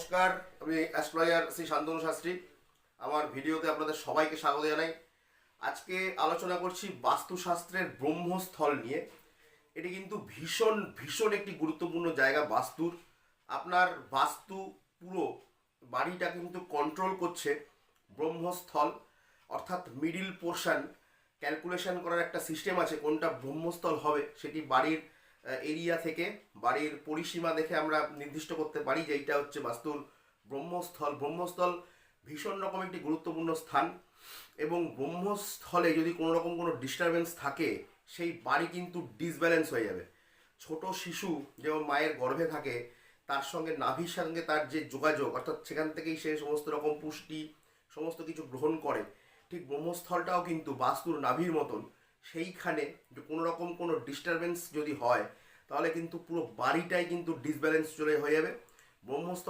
নমস্কার, আমি অ্যাস্ট্রোলজার শ্রী শান্তনু শাস্ত্রী। আমার ভিডিওতে আপনাদের সবাইকে স্বাগত জানাই। আজকে আলোচনা করছি বাস্তুশাস্ত্রের ব্রহ্মস্থল নিয়ে। এটি কিন্তু ভীষণ ভীষণ একটি গুরুত্বপূর্ণ জায়গা বাস্তুর। আপনার বাস্তু পুরো বাড়িটা কিন্তু কন্ট্রোল করছে ব্রহ্মস্থল, অর্থাৎ মিডিল পোর্শন। ক্যালকুলেশন করার একটা সিস্টেম আছে কোনটা ব্রহ্মস্থল হবে, সেটি বাড়ির এরিয়া থেকে, বাড়ির পরিসীমা দেখে আমরা নির্দিষ্ট করতে পারি যে এইটা হচ্ছে বাস্তুর ব্রহ্মস্থল। ব্রহ্মস্থল ভীষণ রকম একটি গুরুত্বপূর্ণ স্থান, এবং ব্রহ্মস্থলে যদি কোনো রকম কোনো ডিস্টারবেন্স থাকে, সেই বাড়ি কিন্তু ডিসব্যালেন্স হয়ে যাবে। ছোট শিশু যেমন মায়ের গর্ভে থাকে, তার সঙ্গে নাভির সঙ্গে তার যে যোগাযোগ, অর্থাৎ সেখান থেকেই সে সমস্ত রকম পুষ্টি সমস্ত কিছু গ্রহণ করে, ঠিক ব্রহ্মস্থলটাও কিন্তু বাস্তুর নাভির মতন। সেইখানে কোনো রকম কোনো ডিস্টারবেন্স যদি হয়, তাহলে কিন্তু পুরো বাড়িটাই কিন্তু ডিসব্যালেন্স চলে হয়ে যাবে। ব্রহ্মস্থল